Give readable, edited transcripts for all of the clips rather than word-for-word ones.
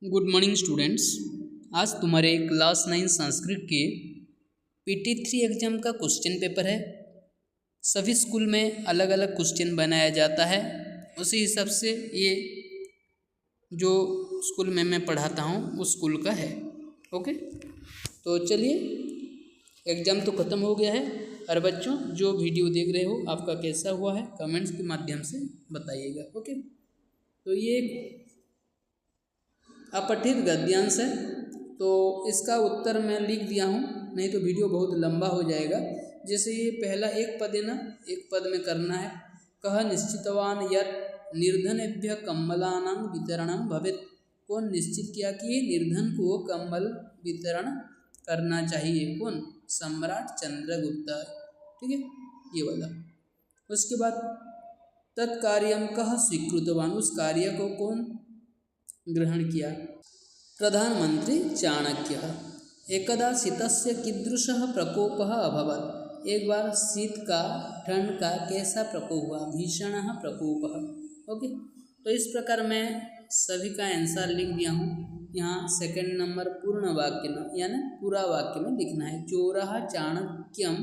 Good morning students. आज तुम्हारे class 9 Sanskrit के PT3 एग्जाम का क्वेश्चन पेपर है। सभी स्कूल में अलग अलग क्वेश्चन बनाया जाता है, उसी हिसाब से ये जो स्कूल में मैं पढ़ाता हूँ उस स्कूल का है। ओके, तो चलिए, एग्ज़ाम तो ख़त्म हो गया है। और बच्चों, जो वीडियो देख रहे हो आपका कैसा हुआ है कमेंट्स के माध्यम से बताइएगा। ओके, तो ये अपठित गद्यांश है, तो इसका उत्तर मैं लिख दिया हूँ, नहीं तो वीडियो बहुत लंबा हो जाएगा। जैसे ये पहला एक पद है ना, एक पद में करना है। कह निश्चितवान यत् निर्धनेभ्य कम्बलानां वितरणं भवेत्। कौन निश्चित किया कि निर्धन को कम्बल वितरण करना चाहिए? कौन? सम्राट चंद्रगुप्त। ठीक है, ये वाला। उसके बाद तत्कार्यं कः स्वीकृतवान। उस कार्य को कौन ग्रहण किया? प्रधानमंत्री चाणक्य। एकदा शीतस्य कीदृशः प्रकोपः अभवत्। एक बार शीत का, ठंड का कैसा प्रकोप हुआ? भीषणः प्रकोपः। ओके, तो इस प्रकार मैं सभी का आंसर लिख दिया हूँ। यहाँ सेकंड नंबर पूर्ण वाक्य में यानी पूरा वाक्य में लिखना है। चोरः चाणक्यं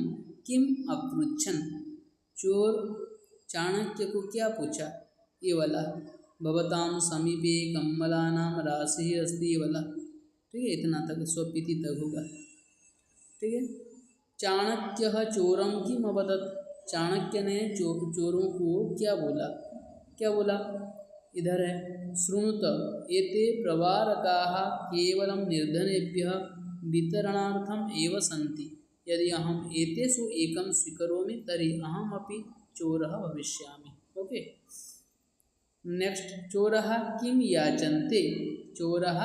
किम अपृच्छन्। चोर चाणक्य को क्या पूछा? ये वाला। भवतां समीपे कम्बलानां राशिः अस्ति, ये वाला। ठीक है, इतना तक स्वपिति तक होगा। ठीक है। चाणक्यः चोरं किम अवदत्। चाणक्य ने चोरों को क्या बोला? क्या बोला? इधर है, शृणुत एते प्रवारकाः केवलं निर्धनेभ्यः वितरणार्थम् एव सन्ति। यदि अहम् एतेषु एकं स्वीकरोमि तर्हि अहमपि चोरः भविष्यामि। ओके, नेक्स्ट, चोरः किं याचन्ते। चोरः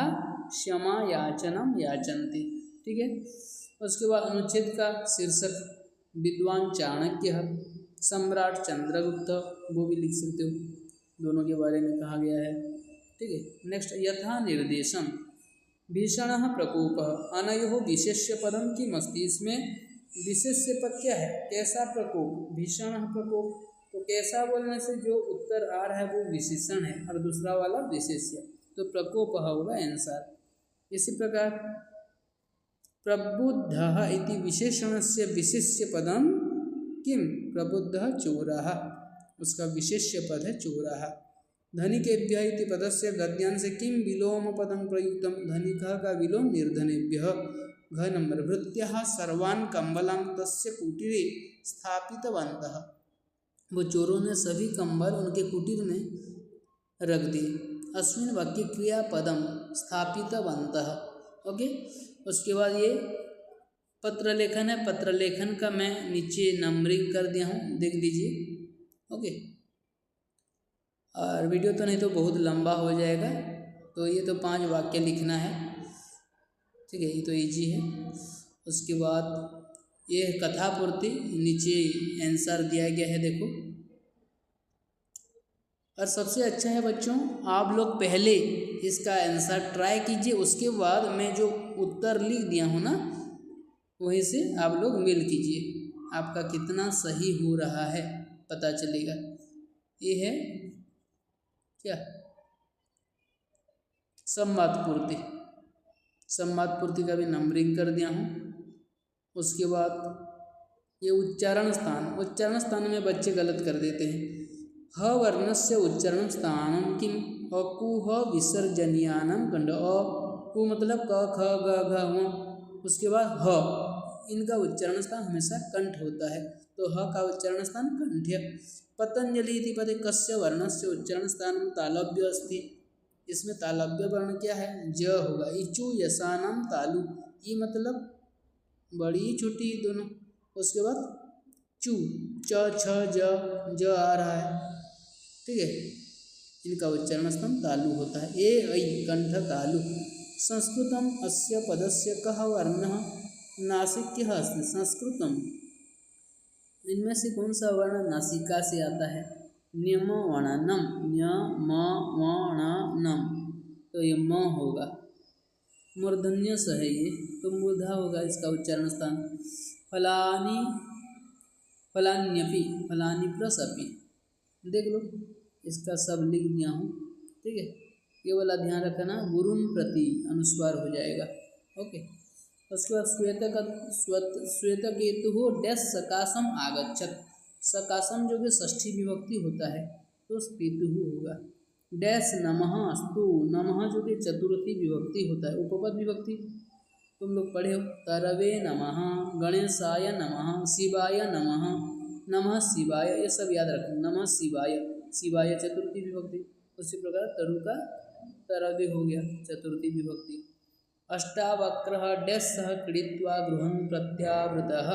क्षमा याचनं याचन्ते। ठीक है। उसके बाद अनुच्छेद का शीर्षक विद्वान चाणक्य, सम्राट चंद्रगुप्त, वो भी लिख सकते हो, दोनों के बारे में कहा गया है। ठीक है। नेक्स्ट, यथा निर्देशम भीषणः प्रकोपः अनयोः विशेष्य पदम किमस्ति। इसमें विशेष्य पद क्या है? कैसा प्रकोप? भीषणः प्रकोप। तो कैसा बोलने से जो उत्तर आ रहा है वो विशेषण है और दूसरा वाला विशेष्य, तो प्रकोप होगा आंसर। इसी प्रकार प्रबुद्धः इति विशेषणस्य विशेष्य पदम किम? प्रबुद्धः चोरः, उसका विशेष्य पद है चोरः। धनिकेभ्यः इति पदस्य गद्यांश किम विलोम पदम प्रयुक्तम। धनिकः का विलोम निर्धनेभ्यः। घ नंबर, भृत्यः सर्वान् कम्बलान् तस्य कुटीरे स्थापितवन्तः। वो चोरों ने सभी कंबल उनके कुटीर में रख दिए। अस्मिन् वाक्ये क्रियापदम स्थापितवन्तः। ओके, उसके बाद ये पत्र लेखन है। पत्र लेखन का मैं नीचे नंबरिंग कर दिया हूँ, देख लीजिए। ओके, और वीडियो तो नहीं तो बहुत लंबा हो जाएगा, तो ये तो 5 वाक्य लिखना है। ठीक है, ये तो इजी है। उसके बाद ये कथा पूर्ति, नीचे आंसर दिया गया है, देखो। और सबसे अच्छा है बच्चों, आप लोग पहले इसका आंसर ट्राई कीजिए, उसके बाद मैं जो उत्तर लिख दिया हूँ ना, वहीं से आप लोग मेल कीजिए, आपका कितना सही हो रहा है पता चलेगा। ये है क्या? संवाद पूर्ति। संवाद पूर्ति का भी नंबरिंग कर दिया हूँ। उसके बाद ये उच्चारण स्थान। उच्चारण स्थान में बच्चे गलत कर देते हैं। ह वर्णस्य उच्चारण स्थानम किम? अकुह विसर्जनीयानम कंड। अ कु मतलब क ख ग घ ङ। उसके बाद ह, इनका उच्चारण स्थान हमेशा कंठ होता है, तो ह का उच्चारण स्थान कंठ्य। पतंजलि इति पदे कस्य वर्णस्य उच्चारण स्थान तालव्य अस्ति। इसमें तालव्य वर्ण क्या है? ज होगा। इचु यसानम तालु, ई मतलब बड़ी छोटी दोनों। उसके बाद चू, च छ ज आ रहा है। ठीक है, इनका उच्चारण स्थान तालु होता है। ए ऐ कंठ तालु। संस्कृतम अस्य पदस्य कः वर्णः नासिक्यः अस्ति। संस्कृतम, इनमें से कौन सा वर्ण नासिका से आता है? न्यमवणनम, न्यमवणनम, तो ये म होगा। मूर्धन्य स है ये, तो मूर्धा होगा इसका उच्चारण स्थान। फलानी, फलान्यपि, फलानी प्लस अपि, देख लो, इसका सब लिख दिया हूँ। ठीक है, ये वाला ध्यान रखना, गुरुम प्रति अनुस्वार हो जाएगा। ओके, उसके बाद श्वेतकेतु हो डैश सकाशम आगच्छत। सकाशम जो कि षष्ठी विभक्ति होता है तो पेतु होगा। डैश नमः अस्तु, नमः जो कि चतुर्थी विभक्ति होता है, उपपद विभक्ति तुम लोग पढ़े हो। तरवे नमः, गणेशाय नमः, शिवाय नमः, नमः शिवाय, ये सब याद रखना। नमः शिवाय, शिवाय चतुर्थी विभक्ति। उसी प्रकार तरु का तरवे हो गया चतुर्थी विभक्ति। अष्टावक्रः डैश सह क्रीडित्वा गृहं प्रत्यावृतः।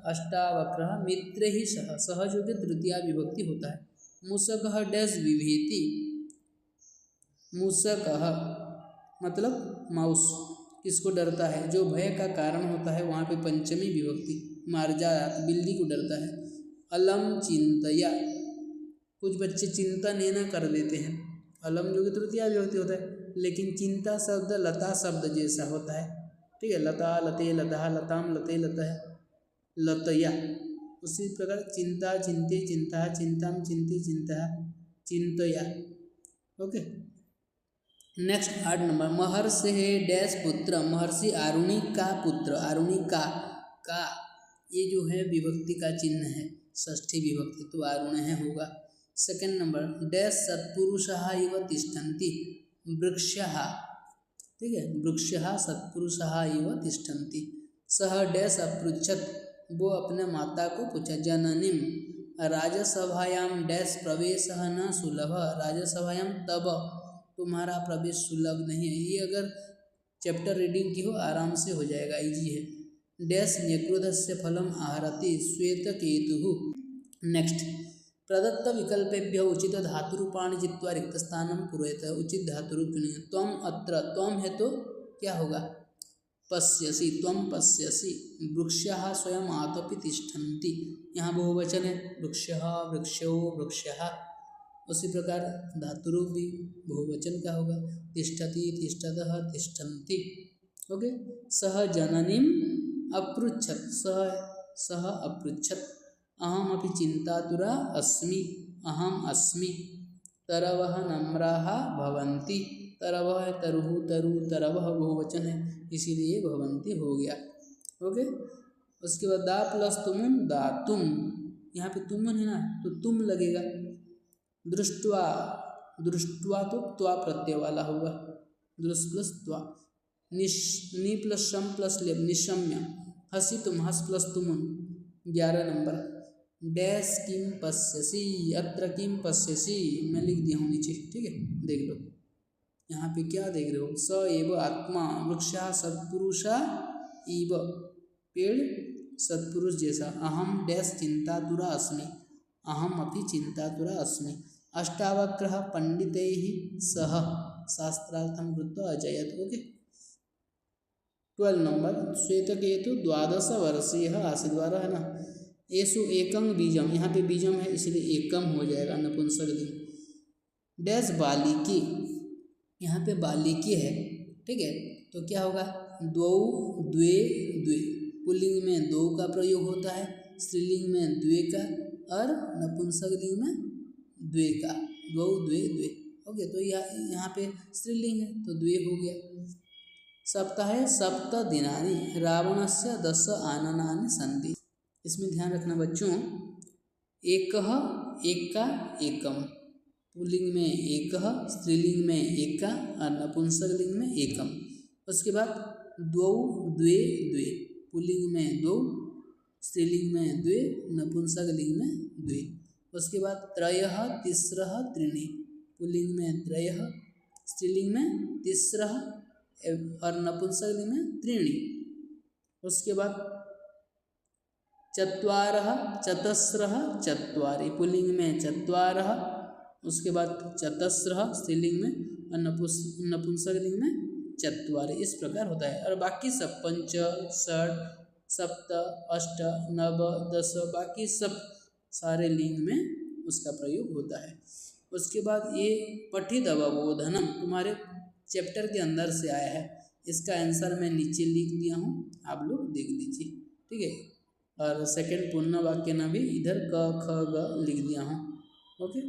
अष्टावक्रः मित्रैः सह, सह जो कि तृतीया विभक्ति होता है। मूषकः डैश विभेति, मूषकः मतलब माउस, किसको डरता है, जो भय का कारण होता है, वहाँ पे पंचमी विभक्ति, मार्जायात बिल्ली को डरता है। अलम चिंतया, कुछ बच्चे चिंतन न कर देते हैं। अलम जो कि तृतीया विभक्ति होता है, लेकिन चिंता शब्द लता शब्द जैसा होता है, ठीक है। लता लते लता, लताम लते लता है, लतया। उसी प्रकार चिंता चिंते चिंता, चिंताम चिंती चिंता, चिंतया। Okay, next 8 number. महर्षि डैश पुत्र, महर्षि आरुणि का पुत्र, आरुणि का ये जो है विभक्ति का चिन्ह है, षष्ठी विभक्ति, तो आरुण है होगा। Second number. डैश सत्पुरुषः इव तिष्ठन्ति, वृक्षः, ठीक है, वृक्षः सत्पुरुषः इव तिष्ठन्ति। सह डैश अपृच्छत, वो अपने माता को पूछा। जननीम राजसभायां डैश प्रवेशः न सुलभ, राजसभायां तब तुम्हारा प्रवेश सुलभ नहीं है। ये अगर चैप्टर रीडिंग की हो आराम से हो जाएगा, इजी है। डैश न्यक्रोधस्य फलम आहरति श्वेतकेतुः। नेक्स्ट, प्रदत्त विकल्पेभ्यो उचित धातुरूपाणि जित्वा रिक्तस्थानं पूरयेत। उचित धातुरूप चुनिए। त्वम अत्र, त्वम है तो क्या होगा, पश्यसि, त्वम पश्यसि। वृक्षः स्वयं आतपि तिष्ठन्ति, यहाँ बहुवचन है, वृक्षः वृक्षो वृक्षः। उसी प्रकार धातुरूप भी बहुवचन का होगा, तिष्ठति तिष्ठतः तिष्ठन्ति। ओके, सह जननीम अपृच्छत, सह अपृच्छत। अहम अपि चिंतातुरा अस्मि, अहम अस्मि। तरवः नम्राः भवन्ति, तरवः है तरुः तरु, तरवः बहुवचन है, इसीलिए भवन्ति हो गया। ओके, उसके बाद दा प्लस तुमुन दातुम, यहाँ पे तुमुन है ना तो तुम लगेगा। दृष्ट्वा, दृष्ट्वा तो त्वा प्रत्यय वाला होगा, दृष्ट प्लस त्वा। नि प्लस शम प्लस लेब, निशम्य। हसी तुम, हस प्लस तुमुन। 11 नंबर। डैश किम पश्यसि, अत्र किम पश्यसि, मैं लिख दिया हूँ नीचे, ठीक है, देख लो। यहाँ पे क्या देख रहे हो, स एव आत्मा, वृक्षः सत्पुरुषा इव, पेड़ सत्पुरुष जैसा। अहम डैश चिंतातुरा अस्मि, अहम अपि चिंतातुरा अस्मि। अष्टावक्रः पंडितैः सह शास्त्रार्थं कृत्वा अजयत। Okay, 12 number. श्वेतकेतु 12 वर्षीय आसीद्वारा है ना। येषु एकं बीजम, यहाँ पे बीजम है इसलिए एकम हो जाएगा, नपुंसकलिंग। डैश बालिकी, यहाँ पे बालिकी है, ठीक है, तो क्या होगा, द्वौ द्वे द्वे। पुल्लिंग में दो का प्रयोग होता है, स्त्रीलिंग में द्वे का, और नपुंसकलिंग में द्वे का, द्वौ द्वे द्वे। ओके, तो यहाँ पे स्त्रीलिंग है तो द्वे हो गया। सप्ताह सप्त दिनानि रावणस्य 10 आननानि सन्ति। इसमें ध्यान रखना बच्चों, एकः एका एकम, पुल्लिंग में एकः, स्त्रीलिंग में एका और नपुंसकलिंग में एकम। उसके बाद द्वौ द्वे द्वे, पुल्लिंग में दो, स्त्रीलिंग में द्वे, नपुंसकलिंग में द्वे। उसके बाद त्रयः तिस्रः त्रीणि, पुल्लिंग में त्रयः, स्त्रीलिंग में तिस्रः और नपुंसकलिंग में त्रीणि। उसके बाद चत्वारः चतस्रः चत्वारि, पुल्लिंग में चत्वारः, उसके बाद चतस्रः स्त्रीलिंग में और नपुंसकलिंग में चत्वारि। इस प्रकार होता है। और बाकी सब पंच षट सप्त अष्ट नव 10 बाकी सब सारे लिंग में उसका प्रयोग होता है। उसके बाद ये पठित अवबोधनम तुम्हारे चैप्टर के अंदर से आया है, इसका आंसर मैं नीचे लिख दिया हूँ, आप लोग देख लीजिए, ठीक है। और सेकंड पूर्ण वाक्य ना भी इधर क ख ग लिख दिया हूँ। ओके,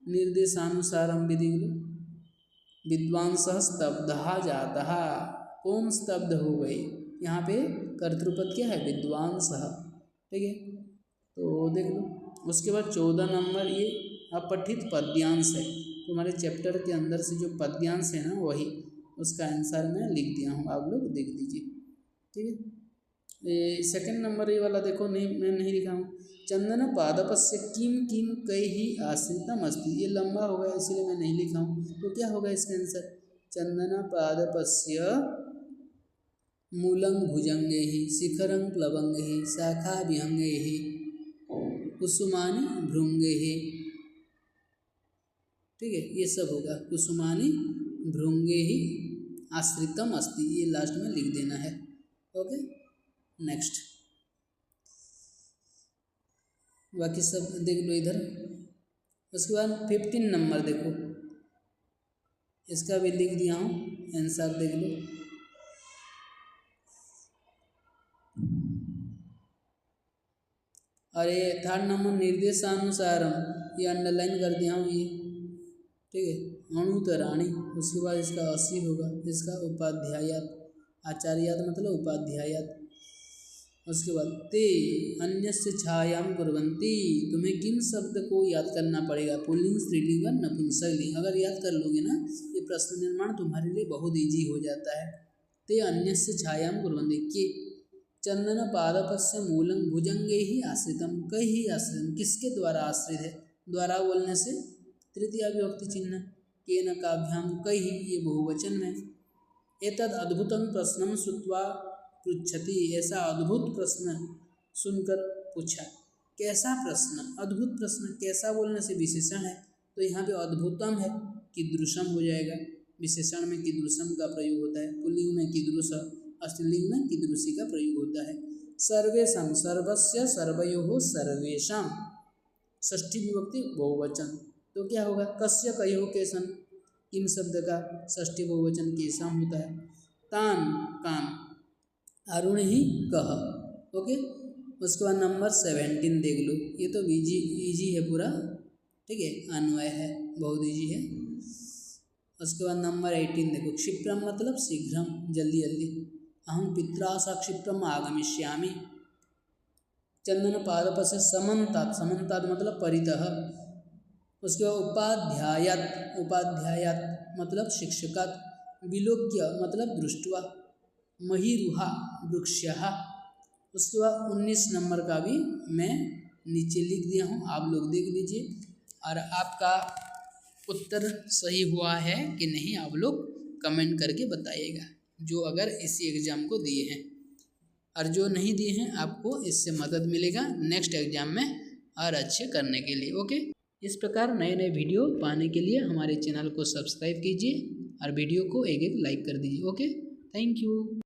निर्देशानुसारम भी देख लो। विद्वांसः स्तब्धः जातः, कौन स्तब्ध हो गई, यहाँ पे कर्तृपद क्या है, विद्वांसः, ठीक है। तो देख लो, उसके बाद 14 नंबर ये अपठित पद्यांश है, तुम्हारे चैप्टर के अंदर से जो पद्यांश है ना वही, उसका आंसर मैं लिख दिया हूँ, आप लोग देख लीजिए, ठीक है। सेकंड नंबर ये वाला देखो, नहीं मैं नहीं लिखा हूँ, चंदन पादपस्य किम किम कई आश्रितम अस्ति, ये लंबा होगा इसीलिए मैं नहीं लिखा हूँ, तो क्या होगा इसका आंसर, चंदन पादपस्य मूलं भुजंगे ही शिखरं प्लवंगे ही शाखा विहंगे ही कुसुमानि भृंगे ही, ठीक है, ये सब होगा, कुसुमानि भृंगे ही आश्रितम अस्ति, ये लास्ट में लिख देना है, ओके। नेक्स्ट बाकी सब देख लो इधर। उसके बाद 15 नंबर देखो, इसका भी लिख दिया हूँ, आंसर देख लो। और ये 3rd नंबर निर्देशानुसारम, ये अंडरलाइन कर दिया हूँ ये, ठीक है। अणुतराणी, उसके बाद इसका 80 होगा, इसका उपाध्यायात, आचार्यात मतलब उपाध्यायात। उसके बाद ते अन्यस्य छायां कुर्वन्ति, तुम्हें किन शब्द को याद करना पड़ेगा, पुल्लिंग स्त्रीलिंग और नपुंसकलिंग, अगर याद कर लोगे ना ये प्रश्न निर्माण तुम्हारे लिए बहुत ईजी हो जाता है। ते अन्यस्य छायां कुर्वन्ति, के चंदन पादपस्य मूलं भुजंगे ही आश्रितम, कई ही आश्रितम, किसके द्वारा आश्रित है, द्वारा बोलने से तृतीया विभक्ति चिन्ह, केन काभ्याम कई, ये बहुवचन में। एतद अद्भुतम प्रश्नम श्रुत्वा पृच्छति, ऐसा अद्भुत प्रश्न सुनकर पूछा, कैसा प्रश्न, अद्भुत प्रश्न, कैसा बोलने से विशेषण है, तो यहाँ पे अद्भुतम है, कीदृशम हो जाएगा, विशेषण में कीदृशम का प्रयोग होता है, पुल्लिंग में कीदृश, स्त्रीलिंग में कीदृशी का प्रयोग होता है। सर्वेषां, सर्वस्य सर्वयोः सर्वेषां, षष्ठी विभक्ति बहुवचन, तो क्या होगा, कस्य कयोः केशं, किम शब्द का षष्ठी बहुवचन केशां होता है। तान कान, अरुण ही कह, ओके। उसके बाद नंबर 17 देख लो, ये तो इजी है पूरा, ठीक है, अन्वय है, बहुत इजी है। उसके बाद नंबर 18 देखो, क्षिप्रम मतलब शीघ्रम, जल्दी जल्दी, अहम पित्रा सा क्षिप्रम आगमिष्यामि। चंदन पादपस्य समन्तात्, समन्तात् मतलब परितः। उसके बाद उपाध्यायात, उपाध्यायात मतलब शिक्षकात्, विलोक्य मतलब दृष्ट्वा, महीरुहा वृक्षः। उसके बाद 19 नंबर का भी मैं नीचे लिख दिया हूँ, आप लोग देख लीजिए, और आपका उत्तर सही हुआ है कि नहीं आप लोग कमेंट करके बताइएगा, जो अगर इसी एग्ज़ाम को दिए हैं, और जो नहीं दिए हैं आपको इससे मदद मिलेगा नेक्स्ट एग्ज़ाम में और अच्छे करने के लिए, ओके। इस प्रकार नए नए वीडियो पाने के लिए हमारे चैनल को सब्सक्राइब कीजिए और वीडियो को एक लाइक कर दीजिए, ओके। Thank you.